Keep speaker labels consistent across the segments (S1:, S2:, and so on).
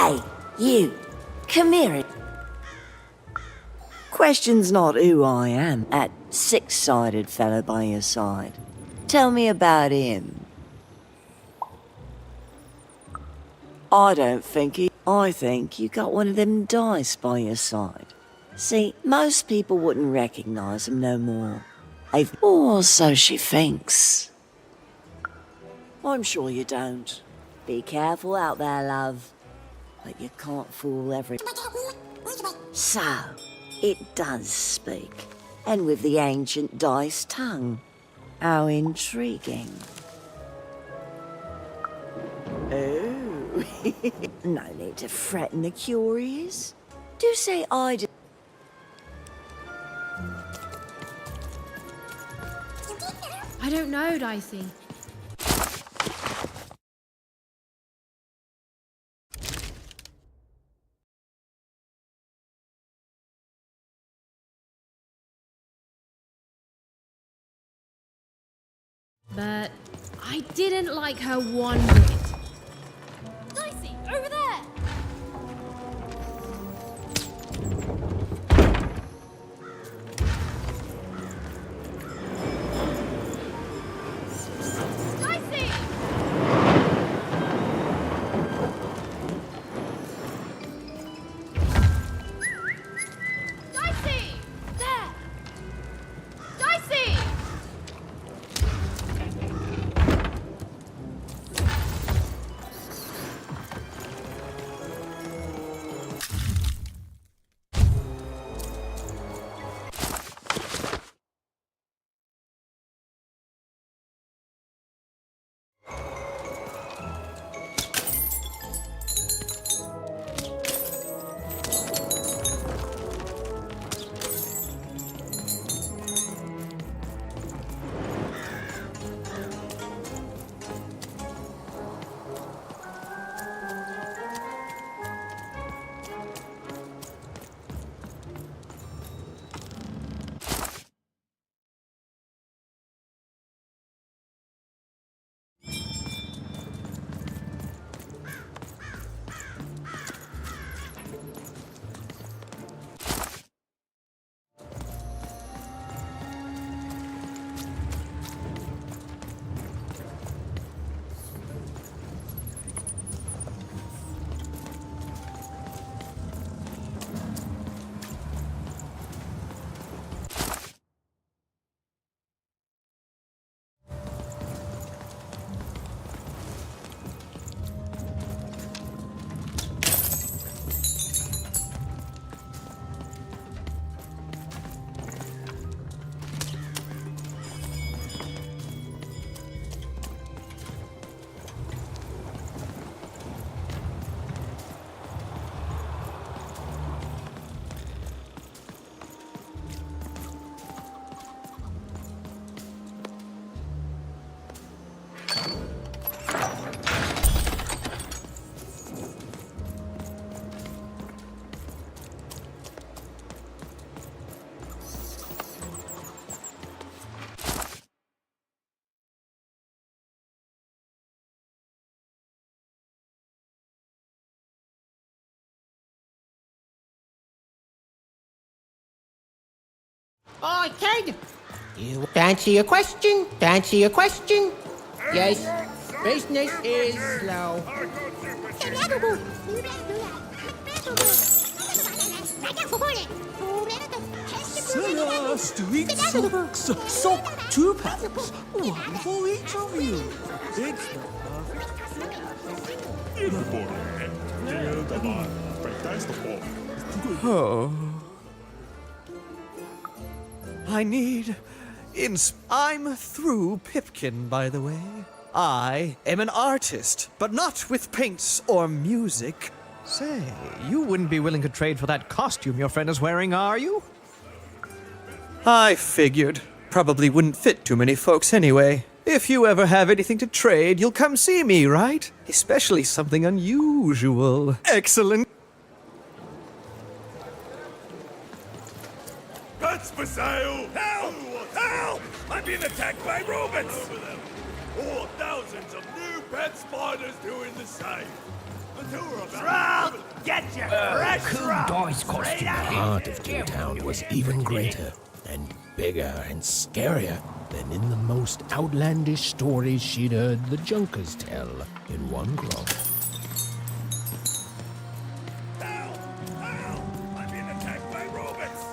S1: Hey, you, come here. Question's not who I am, that six-sided fellow by your side. Tell me about him. I don't think I think you got one of them dice by your side. See, most people wouldn't recognize him no more. Or so she thinks. I'm sure you don't. Be careful out there, love. But you can't fool every... So, it does speak. And with the ancient dice tongue. How intriguing. Oh. No need to threaten the curious. Do say I do.
S2: I don't know, Dicey. But I didn't like her one bit. Dicey, over there! Dicey! Dicey! There! Dicey!
S3: Oi, kid! You to answer your question? To answer your question? Yes, business is slow.
S4: Street socks, sock 2 packs, one for each of you. It's Oh. I need I'm through Pipkin, by the way. I am an artist, but not with paints or music.
S5: Say, you wouldn't be willing to trade for that costume your friend is wearing, are you?
S4: I figured. Probably wouldn't fit too many folks anyway. If you ever have anything to trade, you'll come see me, right? Especially something unusual. Excellent.
S6: Guns for sale! Help! Help! I'm being attacked by robots! Or thousands of new pet spider's doing the same. Until we're about get your fresh
S3: Dice costume heart of Toontown was even greater and bigger and scarier than in the most outlandish stories she'd heard the Junkers tell in one grove.
S6: Ow! Ow! I'm being attacked by robots!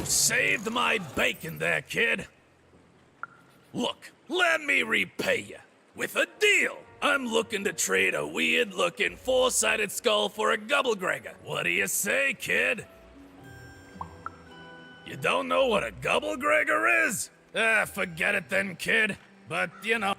S6: Saved my bacon there, kid. Look, let me repay you with a deal. I'm looking to trade a weird-looking four-sided skull for a Gubblegregor. What do you say, kid? You don't know what a Gubblegregor is? Forget it then, kid. But, you know...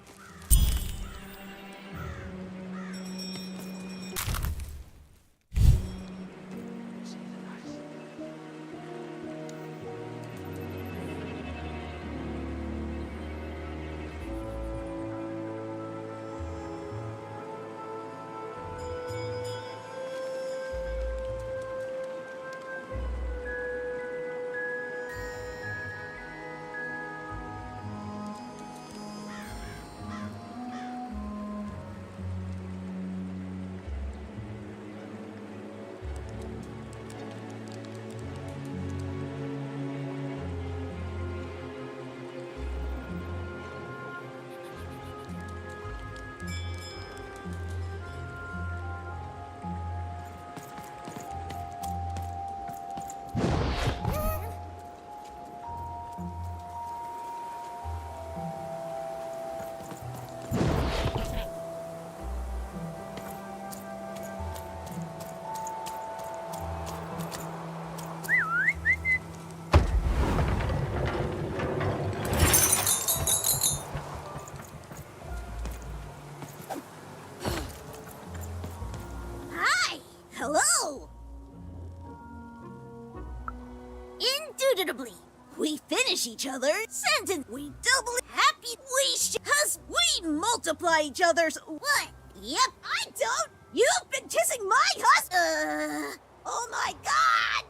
S7: Hello! Indubitably, we finish each other sentence. We doubly happy we cause we multiply each other's. What? Yep, I don't. You've been kissing my husband. Oh my God!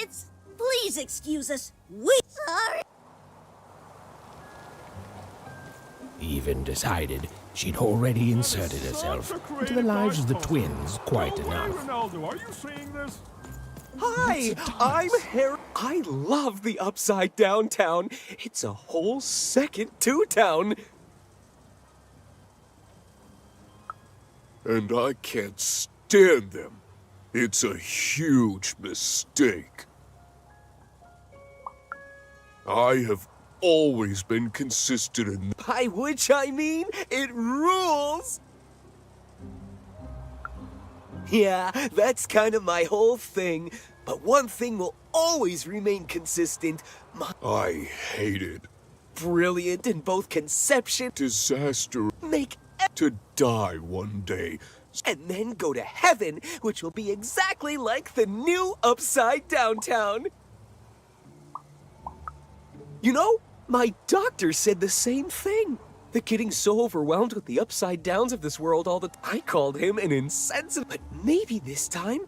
S7: It's. Please excuse us. We. Sorry.
S3: Even decided she'd already inserted herself into the lives of the twins quite enough.
S8: Ronaldo, are you seeing this?
S9: Hi, I'm Harry. I love the Upside Down Town. It's a whole second to town.
S8: And I can't stand them. It's a huge mistake. I have always been consistent in.
S9: By which I mean, it rules! Yeah, that's kind of my whole thing. But one thing will always remain consistent.
S8: I hate it.
S9: Brilliant in both conception,
S8: Disaster
S9: make
S8: to die one day.
S9: and then go to heaven, which will be exactly like the new Upside Down Town. You know, my doctor said the same thing. They're getting so overwhelmed with the upside downs of this world all the I called him an insensitive, but maybe this time.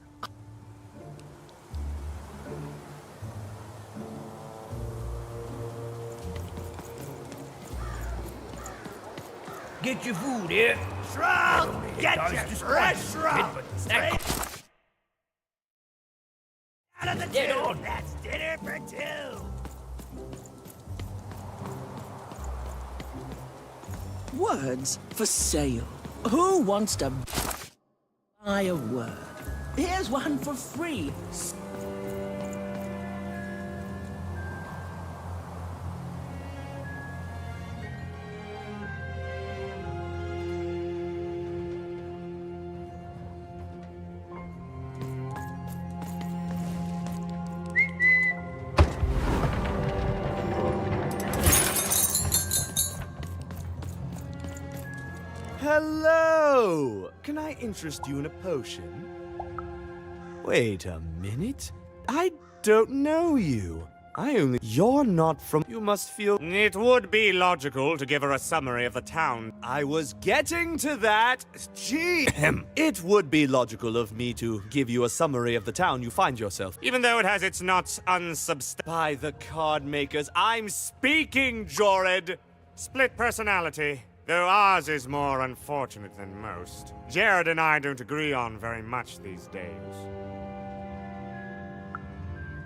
S3: Get your food here. Shrug! Get your fresh shrug! Out of the tube! That's dinner for two!
S1: Words for sale. Who wants to buy a word? Here's one for free.
S10: Hello! Can I interest you in a potion? Wait a minute. I don't know you. You're not from. You must feel.
S11: It would be logical to give her a summary of the town.
S10: I was getting to that. Gee. It would be logical of me to give you a summary of the town you find yourself.
S11: Even though it has its not unsubstantiated.
S10: By the card makers, I'm speaking, Jorid!
S11: Split personality. Though ours is more unfortunate than most. Jared and I don't agree on very much these days.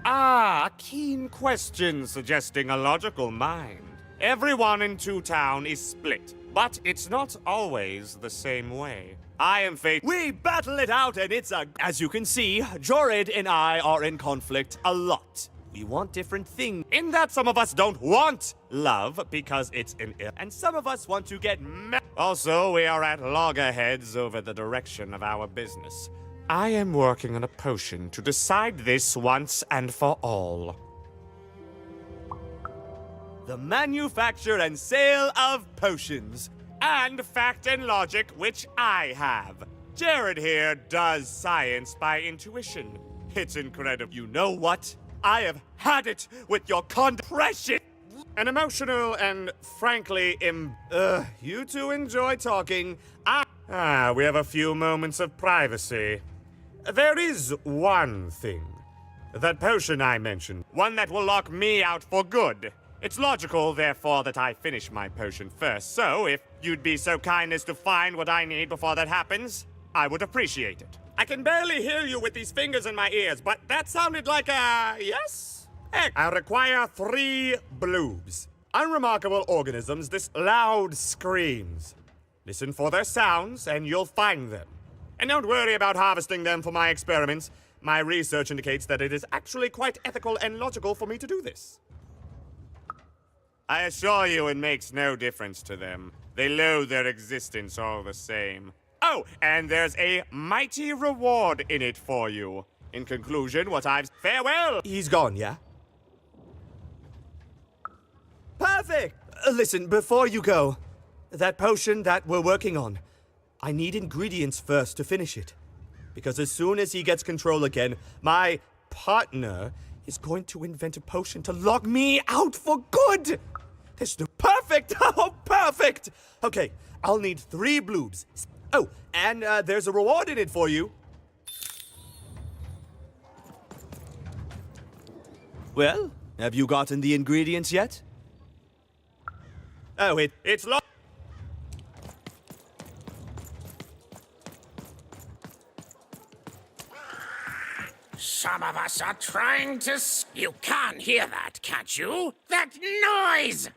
S11: Ah, a keen question suggesting a logical mind. Everyone in Two Town is split, but it's not always the same way. I am
S10: We battle it out and it's a. As you can see, Jorid and I are in conflict a lot. We want different things.
S11: In that some of us don't want love because it's an ill,
S10: And some of us want to get
S11: Also, we are at loggerheads over the direction of our business. I am working on a potion to decide this once and for all.
S10: The manufacture and sale of potions.
S11: And fact and logic, which I have. Jared here does science by intuition. It's incredible.
S10: You know what? I have had it with your compression.
S11: An emotional and frankly
S10: You two enjoy talking.
S11: we have a few moments of privacy. There is one thing. That potion I mentioned. One that will lock me out for good. It's logical, therefore, that I finish my potion first. So, if you'd be so kind as to find what I need before that happens, I would appreciate it. I can barely hear you with these fingers in my ears, but that sounded like a yes? I require 3 bloobs. Unremarkable organisms, this loud screams. Listen for their sounds, and you'll find them. And don't worry about harvesting them for my experiments. My research indicates that it is actually quite ethical and logical for me to do this. I assure you it makes no difference to them. They loathe their existence all the same. Oh, and there's a mighty reward in it for you. In conclusion, what I've... Farewell!
S10: He's gone, yeah? Perfect! Listen, before you go, that potion that we're working on, I need ingredients first to finish it. Because as soon as he gets control again, my partner is going to invent a potion to lock me out for good! There's no perfect perfect! Oh, perfect! Okay, I'll need 3 bloobs. Oh, and there's a reward in it for you. Well, have you gotten the ingredients yet? Oh, it's lo-
S6: Some of us are trying to. You can't hear that, can't you? That noise!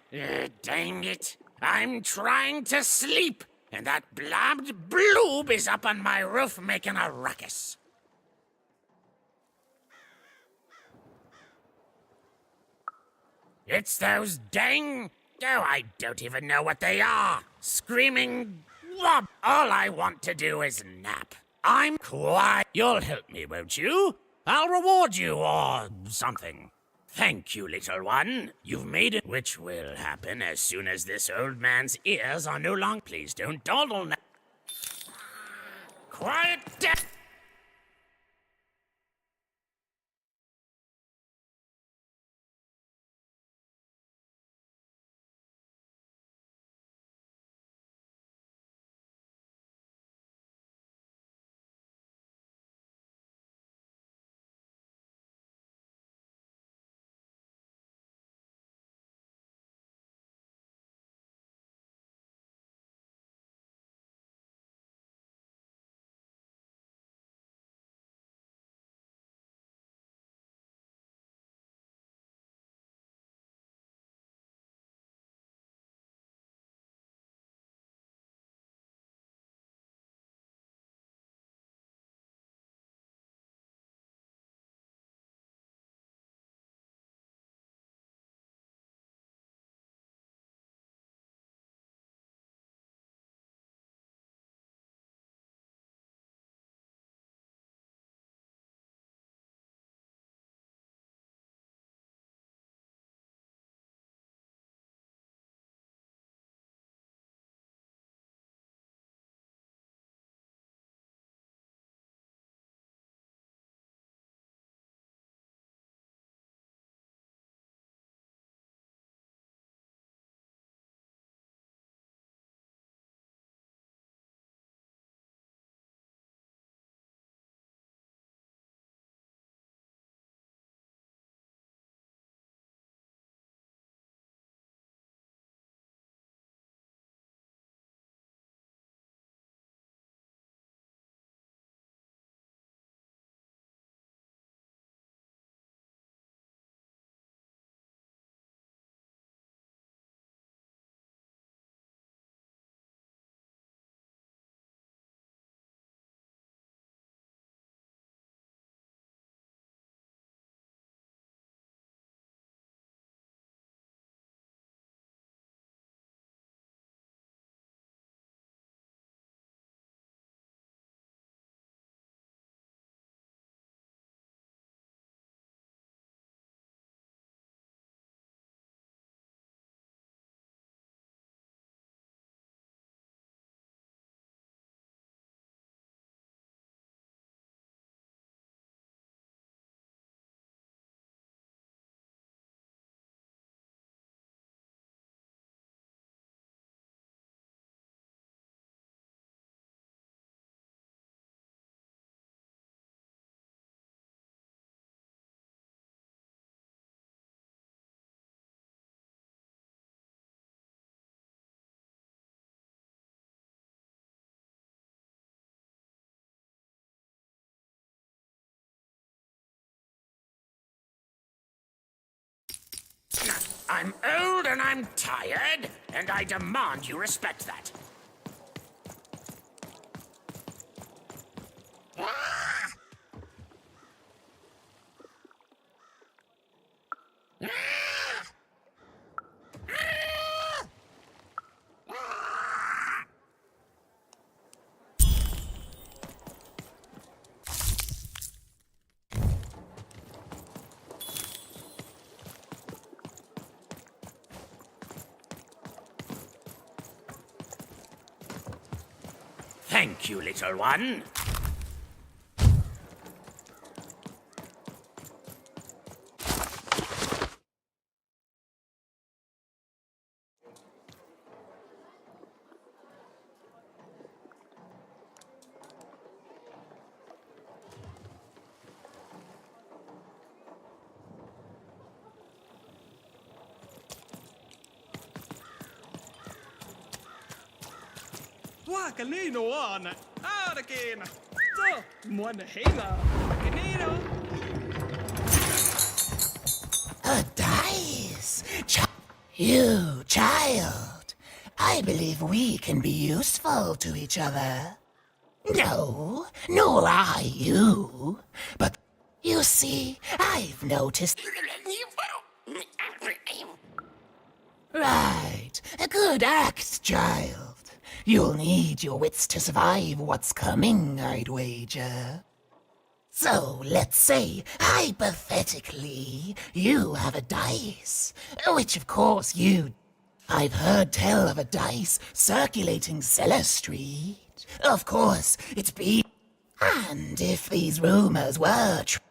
S6: Dang it. I'm trying to sleep, and that blabbed bloob is up on my roof making a ruckus. It's those dang. Oh, I don't even know what they are. Screaming. Wob. All I want to do is nap. I'm quiet. You'll help me, won't you? I'll reward you or something. Thank you, little one. You've made it, which will happen as soon as this old man's ears are no longer. Please don't dawdle now. Quiet down. I'm old and I'm tired, and I demand you respect that. Thank you, little one.
S5: Guacalino on. Arkin. So, Monahela. Canino.
S12: A dice! You, child. I believe we can be useful to each other. No, nor I you. But, you see, I've noticed... Right, a good act, child. You'll need your wits to survive what's coming, I'd wager. So, let's say, hypothetically, you have a dice, which of course you... I've heard tell of a dice circulating Cellar Street. Of course, it's been... And if these rumors were true,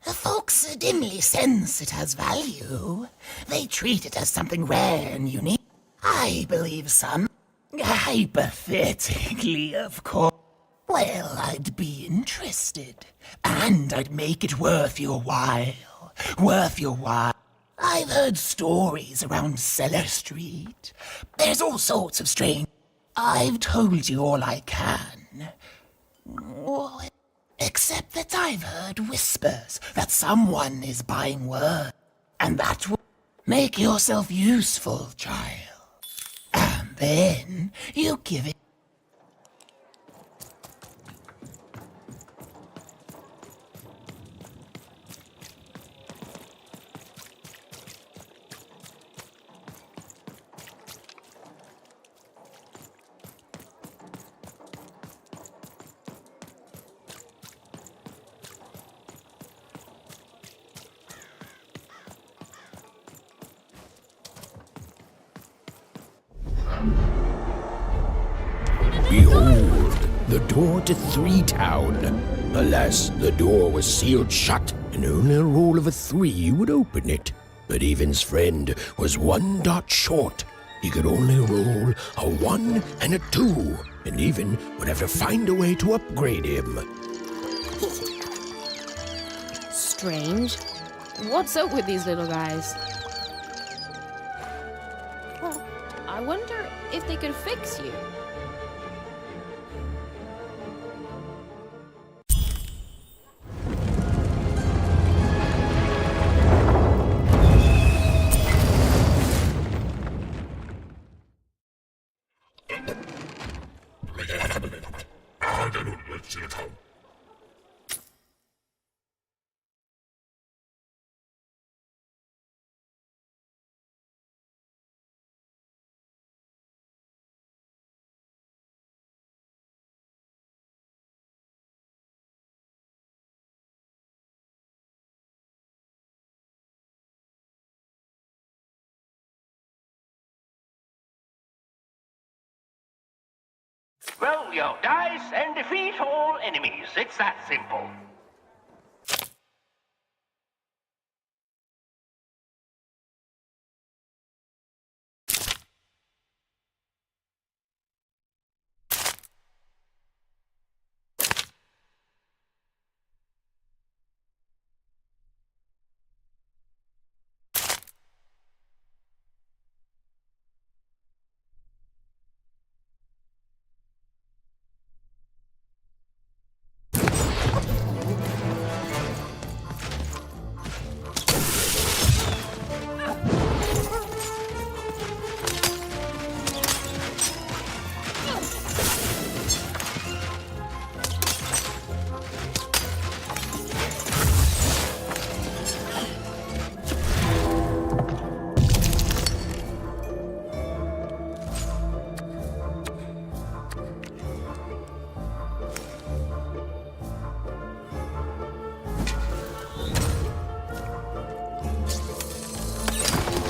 S12: folks dimly sense it has value. They treat it as something rare and unique. I believe some... Hypothetically, of course. Well, I'd be interested. And I'd make it worth your while. Worth your while. I've heard stories around Cellar Street. There's all sorts of strange... I've told you all I can. Except that I've heard whispers that someone is buying word. And that will make yourself useful, child. And then you give it...
S3: Behold, the door to Three Town. Alas, the door was sealed shut, and only a roll of a 3 would open it. But Evan's friend was 1 dot short. He could only roll a 1 and a 2, and Evan would have to find a way to upgrade him.
S2: Strange. What's up with these little guys? Well, I wonder if they could fix you.
S13: Roll your dice and defeat all enemies. It's that simple.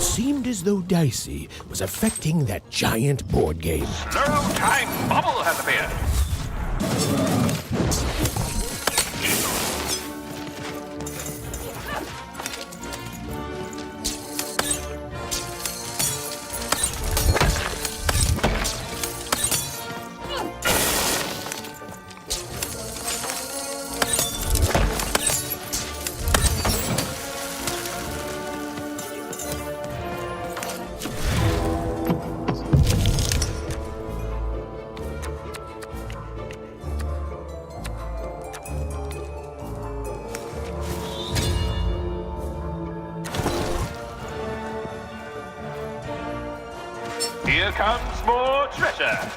S3: Seemed as though Dicey was affecting that giant board game.
S13: No time bubble has appeared. Here comes more treasure.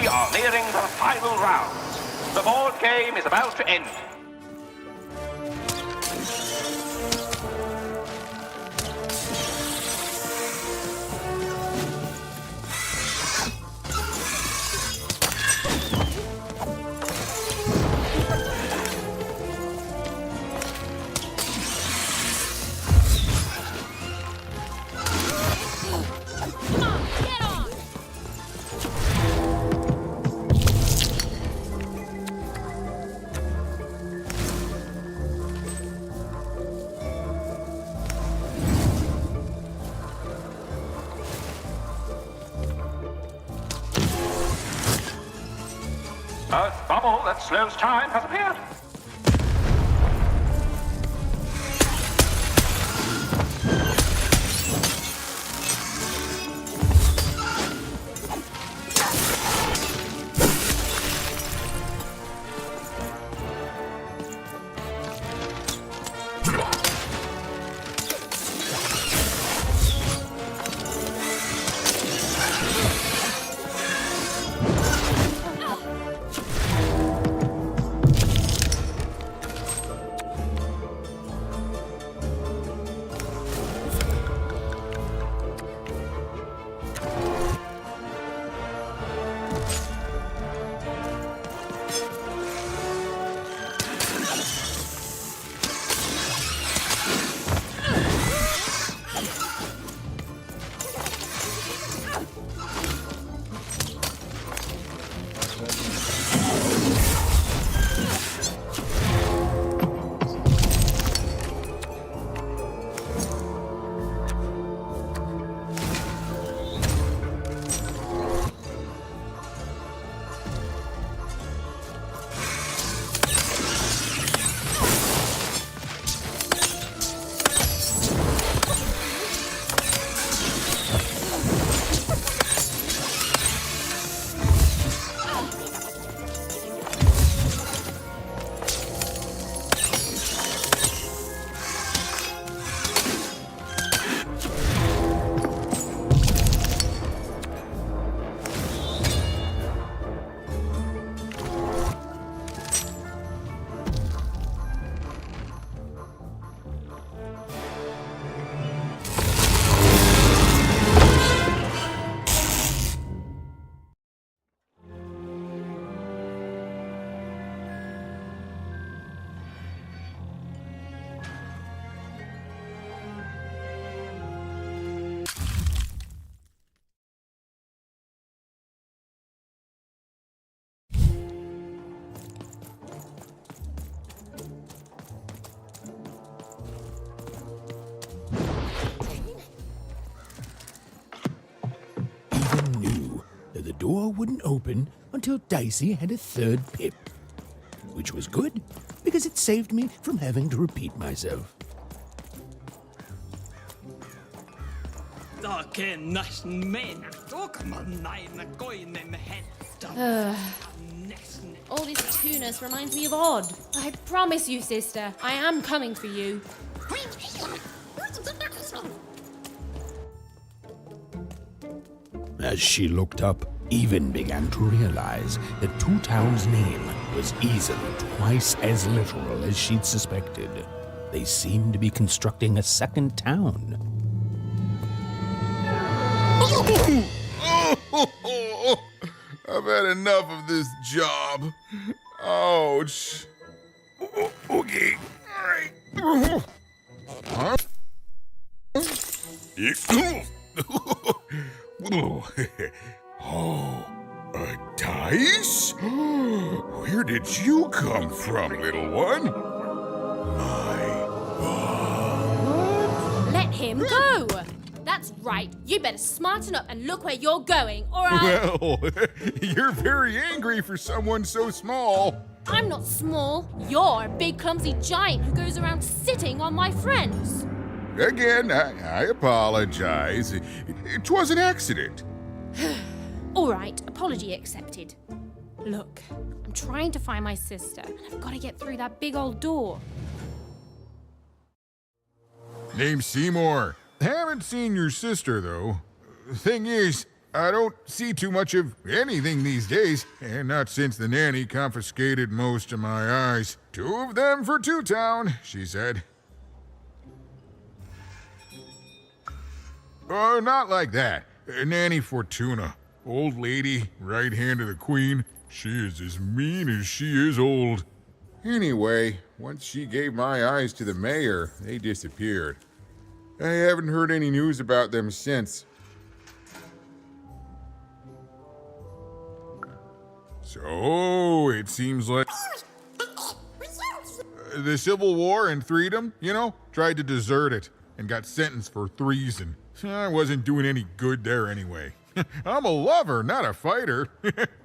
S13: We are nearing the final round. The board game is about to end. A bubble that slows time has appeared.
S3: door wouldn't open until Dicey had a third pip. Which was good, because it saved me from having to repeat myself.
S2: All this tunus reminds me of Odd. I promise you, sister, I am coming for you.
S3: As she looked up, Even began to realize that Two Town's name was easily twice as literal as she'd suspected. They seemed to be constructing a second town.
S14: I've had enough of this job. Ouch. Okay. All right. Huh? Oh, a dice? Where did you come from, little one?
S2: Let him go! That's right. You better smarten up and look where you're going, or I...
S14: Well, you're very angry for someone so small.
S2: I'm not small. You're a big, clumsy giant who goes around sitting on my friends.
S14: Again, I apologize. It was an accident.
S2: All right, apology accepted. Look, I'm trying to find my sister, and I've got to get through that big old door.
S14: Name's Seymour. Haven't seen your sister, though. Thing is, I don't see too much of anything these days, and not since the nanny confiscated most of my eyes. 2 of them for Two Town, she said. Oh, not like that. Nanny Fortuna. Old lady, right hand of the queen. She is as mean as she is old. Anyway, once she gave my eyes to the mayor, they disappeared. I haven't heard any news about them since. So, it seems like the Civil War and Freedom, tried to desert it and got sentenced for treason. I wasn't doing any good there anyway. I'm a lover, not a fighter.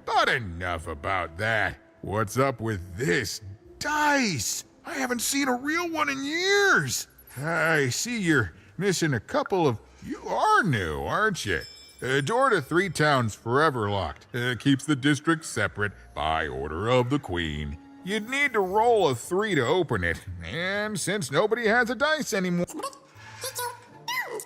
S14: But enough about that. What's up with this dice? I haven't seen a real one in years. I see you're missing a couple of... You are new, aren't you? Door to Three Towns forever locked. Keeps the district separate by order of the queen. You'd need to roll a 3 to open it. And since nobody has a dice anymore...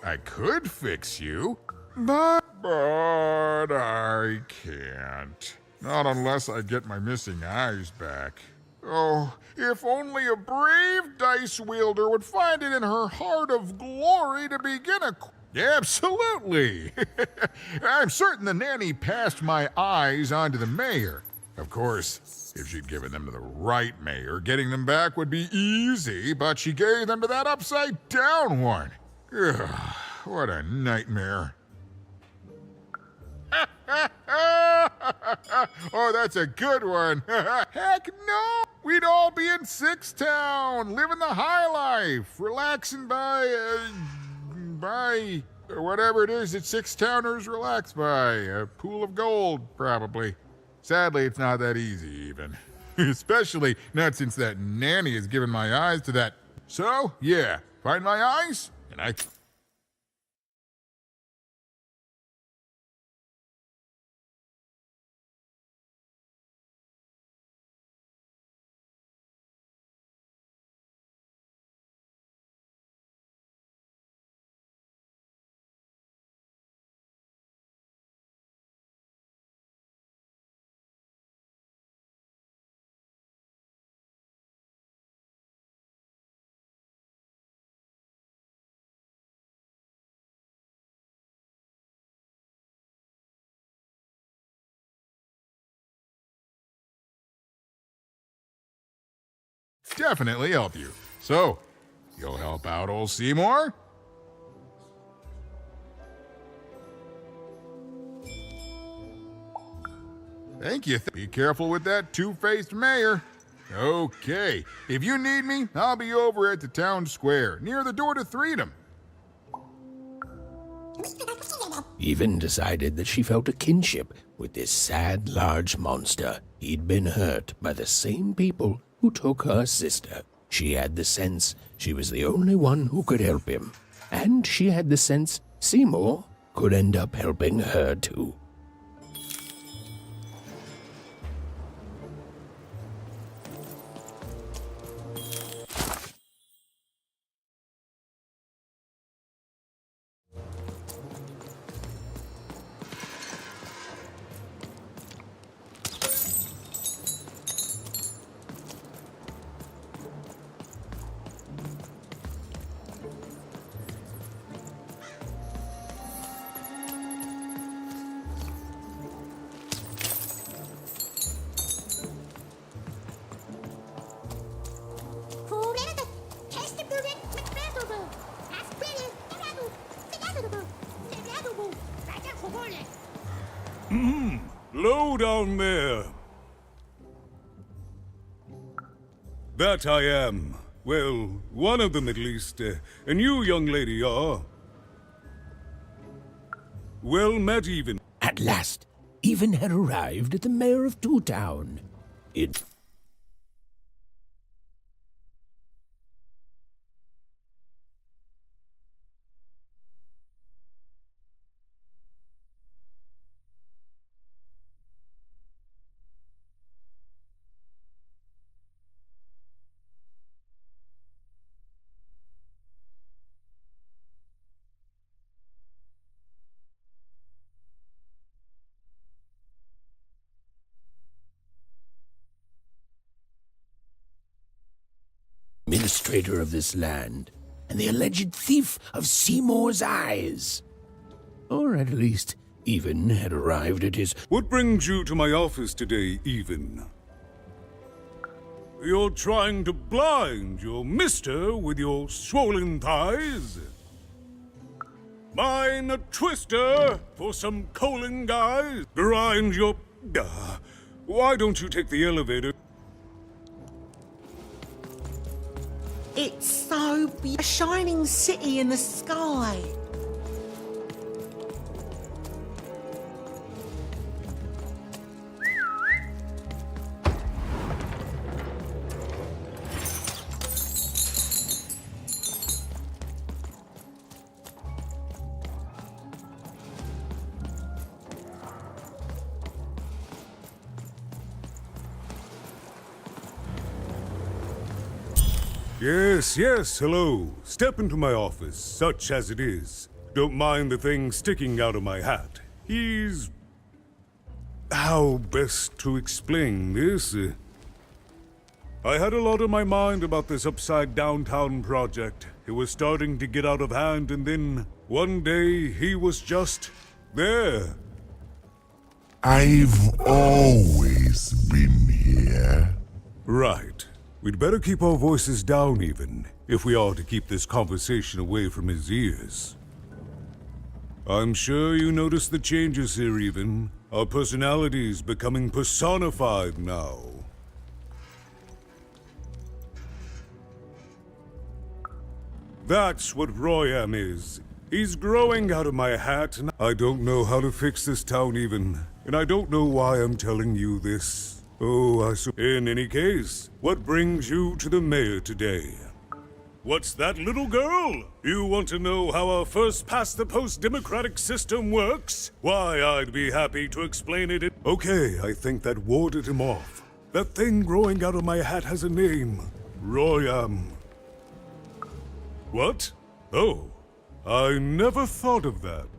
S14: I could fix you, but I can't. Not unless I get my missing eyes back. Oh, if only a brave dice wielder would find it in her heart of glory to begin a... Absolutely! I'm certain the nanny passed my eyes on to the mayor. Of course, if she'd given them to the right mayor, getting them back would be easy, but she gave them to that upside-down one. Ugh, what a nightmare. Oh, that's a good one. Heck no! We'd all be in Six Town, living the high life, relaxing by whatever it is that Six Towners relax by. A pool of gold, probably. Sadly, it's not that easy, even. Especially not since that nanny has given my eyes to that. So, yeah, find my eyes, and I... Definitely help you. So, you'll help out old Seymour? Thank you. Be careful with that two-faced mayor. Okay, if you need me, I'll be over at the town square, near the door to Freedom.
S3: Even decided that she felt a kinship with this sad, large monster. He'd been hurt by the same people who took her sister. She had the sense she was the only one who could help him. And she had the sense Seymour could end up helping her too.
S8: Low down there. That I am. Well, one of them at least. And you, young lady, are... Well met, Even.
S3: At last, Even had arrived at the mayor of Two Town. It... administrator of this land, and the alleged thief of Seymour's eyes. Or at least, Even had arrived at his...
S8: What brings you to my office today, Even? You're trying to blind your mister with your swollen thighs? Mine a twister for some colon guys? Grind your... Why don't you take the elevator?
S15: It's so a shining city in the sky.
S8: Yes, hello. Step into my office, such as it is. Don't mind the thing sticking out of my hat. He's... How best to explain this? I had a lot on my mind about this Upside Downtown project. It was starting to get out of hand, and then one day he was just there.
S16: I've always been here.
S8: Right. We'd better keep our voices down, Even, if we are to keep this conversation away from his ears. I'm sure you noticed the changes here, Even. Our personalities becoming personified now. That's what Royam is. He's growing out of my hat, and I don't know how to fix this town, Even. And I don't know why I'm telling you this. Oh, in any case, what brings you to the mayor today? What's that, little girl? You want to know how our first-past-the-post democratic system works? Why, I'd be happy to explain it. Okay, I think that warded him off. That thing growing out of my hat has a name. Royam. What? Oh, I never thought of that.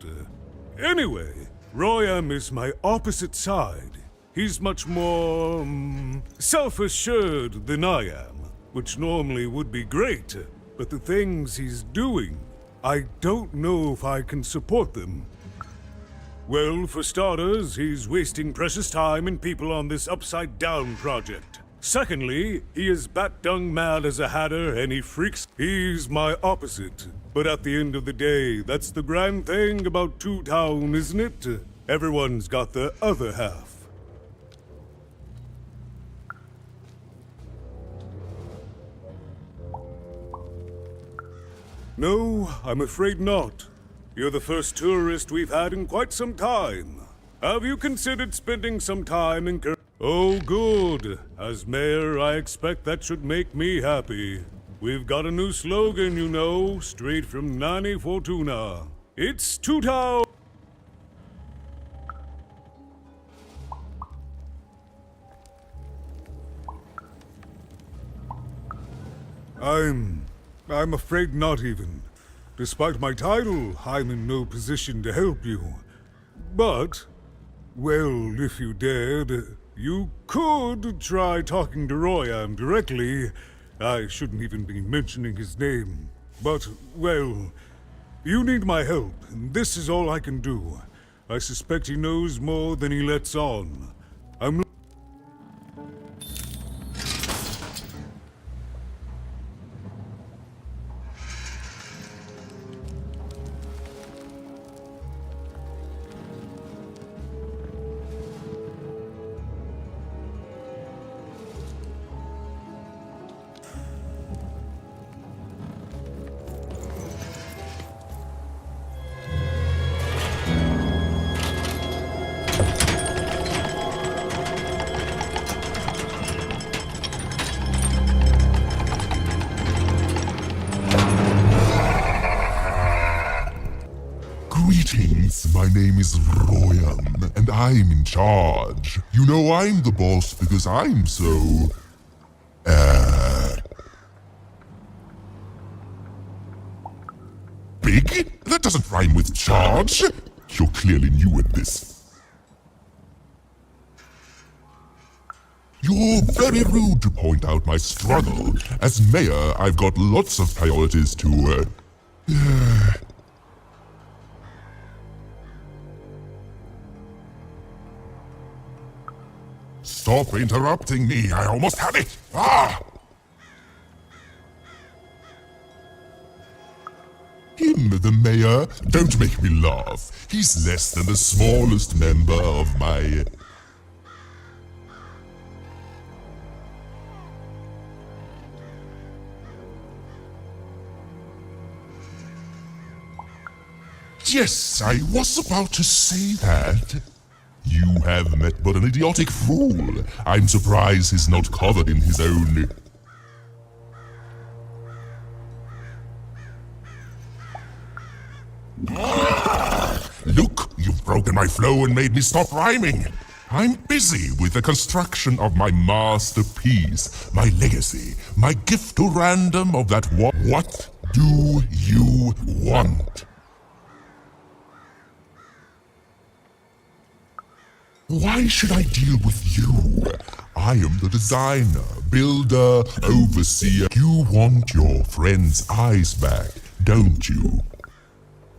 S8: Anyway, Royam is my opposite side. He's much more, self-assured than I am, which normally would be great, but the things he's doing, I don't know if I can support them. Well, for starters, he's wasting precious time and people on this upside-down project. Secondly, he is bat-dung mad as a hatter and he freaks. He's my opposite. But at the end of the day, that's the grand thing about Two Town, isn't it? Everyone's got the other half. No, I'm afraid not. You're the first tourist we've had in quite some time. Have you considered spending some time in Oh, good. As mayor, I expect that should make me happy. We've got a new slogan, you know, straight from Nani Fortuna. It's Two Town. I'm afraid not even. Despite my title, I'm in no position to help you. But, well, if you dared, you could try talking to Royam directly. I shouldn't even be mentioning his name. But, well, you need my help, and this is all I can do. I suspect he knows more than he lets on.
S16: My name is Royan, and I'm in charge. You know I'm the boss because I'm so... big? That doesn't rhyme with charge. You're clearly new at this. You're very rude to point out my struggle. As mayor, I've got lots of priorities to, Stop interrupting me. I almost had it. Ah! Him, the mayor? Don't make me laugh. He's less than the smallest member of my... Yes, I was about to say that. You have met but an idiotic fool. I'm surprised he's not covered in his own... Look, you've broken my flow and made me stop rhyming. I'm busy with the construction of my masterpiece, my legacy, my gift to random of that What do you want? Why should I deal with you? I am the designer, builder, overseer. You want your friend's eyes back, don't you?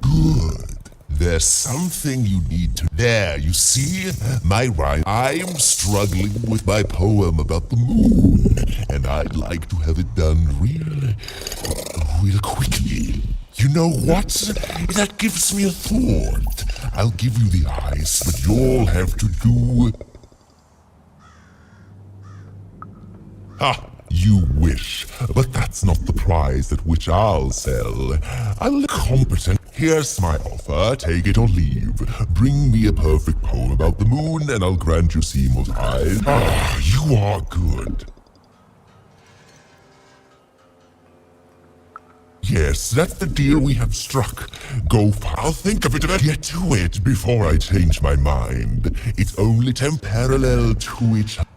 S16: Good. There's something you need to... There, you see? My rhyme. I'm struggling with my poem about the moon, and I'd like to have it done real quickly. You know what? That gives me a thought. I'll give you the eyes, but you'll have to do... Ha! You wish, but that's not the prize at which I'll sell. I'll competent. Here's my offer, take it or leave. Bring me a perfect poem about the moon, and I'll grant you Seymour's eyes. Ah, you are good. Yes, that's the deal we have struck. Go I'll think of it and get to it before I change my mind. It's only temporal to each other.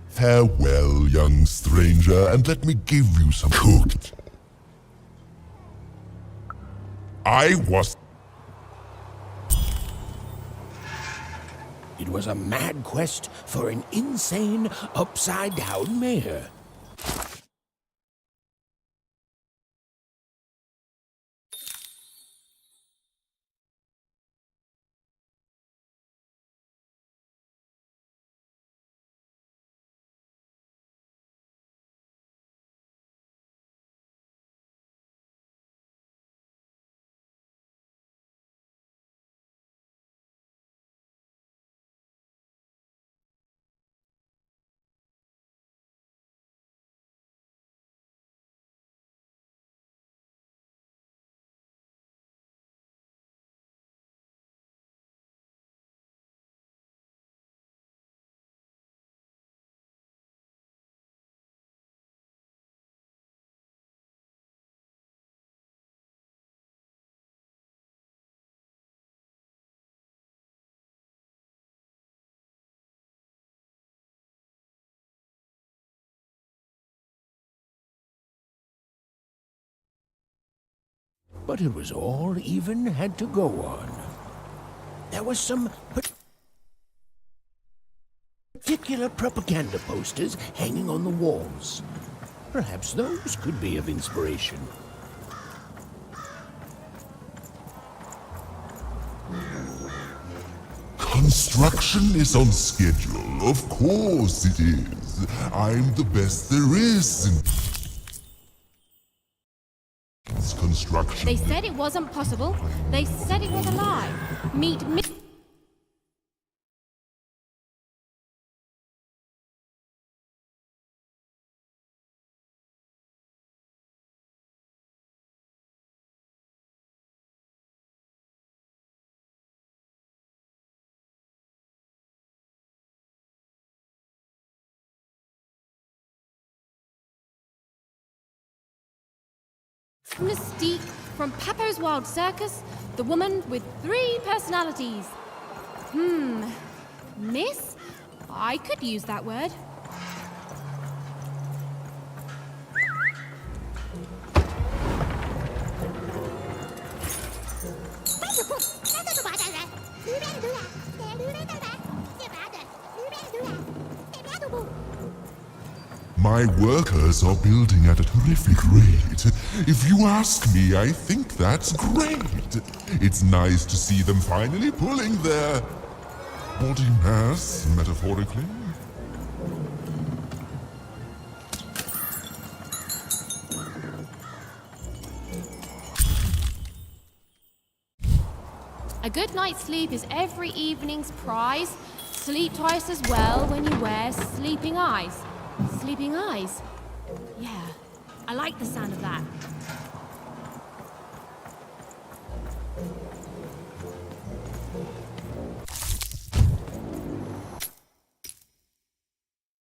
S16: Farewell, young stranger, and let me give you some cooked. I was...
S3: It was a mad quest for an insane, upside-down mayor. But it was all even had to go on. There was some particular propaganda posters hanging on the walls. Perhaps those could be of inspiration.
S16: Construction is on schedule. Of course it is. I'm the best there is in... construction.
S2: They said it wasn't possible. They said it was a lie. Meet me. Mystique From Peppo's Wild Circus, the woman with 3 personalities. Miss? I could use that word.
S16: My workers are building at a terrific rate. If you ask me, I think that's great. It's nice to see them finally pulling their body mass, metaphorically.
S2: A good night's sleep is every evening's prize. Sleep twice as well when you wear sleeping eyes. Sleeping eyes? Yeah, I like the sound of that.